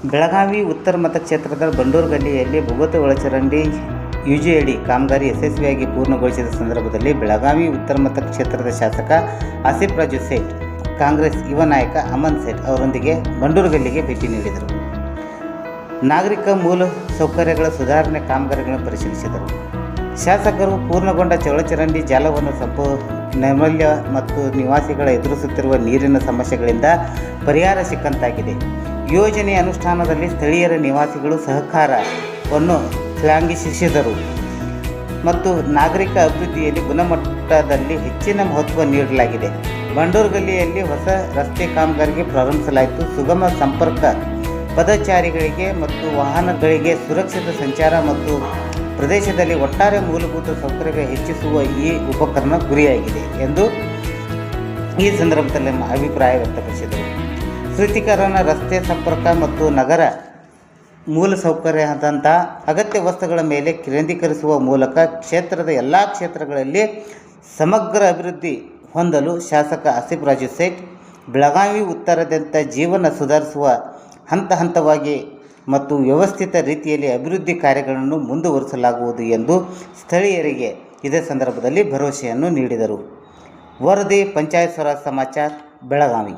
ಬೆಳಗಾವಿ ಉತ್ತರ ಮತಕ್ಷೇತ್ರದ ಬಂಡೂರು ಗಲ್ಲಿಯಲ್ಲಿ ಭೂಗತ ಒಳಚರಂಡಿ ಯುಜಿಡಿ ಕಾಮಗಾರಿ ಯಶಸ್ವಿಯಾಗಿ ಪೂರ್ಣಗೊಳಿಸಿದ ಸಂದರ್ಭದಲ್ಲಿ ಬೆಳಗಾವಿ ಉತ್ತರ ಮತಕ್ಷೇತ್ರದ ಶಾಸಕ ಆಸಿಫ್ ರಾಜು ಸೇಠ್, ಕಾಂಗ್ರೆಸ್ ಯುವ ನಾಯಕ ಅಮನ್ ಸೇಠ್ ಅವರೊಂದಿಗೆ ಬಂಡೂರು ಗಲ್ಲಿಗೆ ಭೇಟಿ ನೀಡಿದರು. ನಾಗರಿಕ ಮೂಲ ಸೌಕರ್ಯಗಳ ಸುಧಾರಣೆ ಕಾಮಗಾರಿಗಳನ್ನು ಪರಿಶೀಲಿಸಿದರು. ಶಾಸಕರು ಪೂರ್ಣಗೊಂಡ ಒಳಚರಂಡಿ ಜಾಲವನ್ನು ನೈರ್ಮಲ್ಯ ಮತ್ತು ನಿವಾಸಿಗಳ ಎದುರಿಸುತ್ತಿರುವ ನೀರಿನ ಸಮಸ್ಯೆಗಳಿಂದ ಪರಿಹಾರ ಸಿಕ್ಕಂತಾಗಿದೆ. ಯೋಜನೆ ಅನುಷ್ಠಾನದಲ್ಲಿ ಸ್ಥಳೀಯರ ನಿವಾಸಿಗಳು ಸಹಕಾರವನ್ನು ಶ್ಲಾಘಿಸಿದರು ಮತ್ತು ನಾಗರಿಕ ಅಭಿವೃದ್ಧಿಯಲ್ಲಿ ಗುಣಮಟ್ಟದಲ್ಲಿ ಹೆಚ್ಚಿನ ಮಹತ್ವ ನೀಡಲಾಗಿದೆ. ಬಂಡೂರು ಗಲ್ಲಿಯಲ್ಲಿ ಹೊಸ ರಸ್ತೆ ಕಾಮಗಾರಿಗೆ ಪ್ರಾರಂಭಿಸಲಾಯಿತು. ಸುಗಮ ಸಂಪರ್ಕ, ಪದಚಾರಿಗಳಿಗೆ ಮತ್ತು ವಾಹನಗಳಿಗೆ ಸುರಕ್ಷಿತ ಸಂಚಾರ ಮತ್ತು ಪ್ರದೇಶದಲ್ಲಿ ಒಟ್ಟಾರೆ ಮೂಲಭೂತ ಸೌಕರ್ಯ ಹೆಚ್ಚಿಸುವ ಈ ಉಪಕರಣ ಗುರಿಯಾಗಿದೆ ಎಂದು ಈ ಸಂದರ್ಭದಲ್ಲಿ ಅಭಿಪ್ರಾಯ ವ್ಯಕ್ತಪಡಿಸಿದರು. ಶುಚೀಕರಣ, ರಸ್ತೆ ಸಂಪರ್ಕ ಮತ್ತು ನಗರ ಮೂಲಸೌಕರ್ಯದಂಥ ಅಗತ್ಯ ವಸ್ತುಗಳ ಮೇಲೆ ಕೇಂದ್ರೀಕರಿಸುವ ಮೂಲಕ ಕ್ಷೇತ್ರದ ಎಲ್ಲ ಕ್ಷೇತ್ರಗಳಲ್ಲಿ ಸಮಗ್ರ ಅಭಿವೃದ್ಧಿ ಹೊಂದಲು ಶಾಸಕ ಆಸಿಫ್ ರಾಜು ಸೇಠ್ ಬೆಳಗಾವಿ ಉತ್ತರದಂಥ ಜೀವನ ಸುಧಾರಿಸುವ ಹಂತವಾಗಿ ಮತ್ತು ವ್ಯವಸ್ಥಿತ ರೀತಿಯಲ್ಲಿ ಅಭಿವೃದ್ಧಿ ಕಾರ್ಯಗಳನ್ನು ಮುಂದುವರಿಸಲಾಗುವುದು ಎಂದು ಸ್ಥಳೀಯರಿಗೆ ಇದೇ ಸಂದರ್ಭದಲ್ಲಿ ಭರವಸೆಯನ್ನು ನೀಡಿದರು. ವರದಿ ಪಂಚಾಯತ್ ಸ್ವರಾಜ್ ಸಮಾಚಾರ, ಬೆಳಗಾವಿ.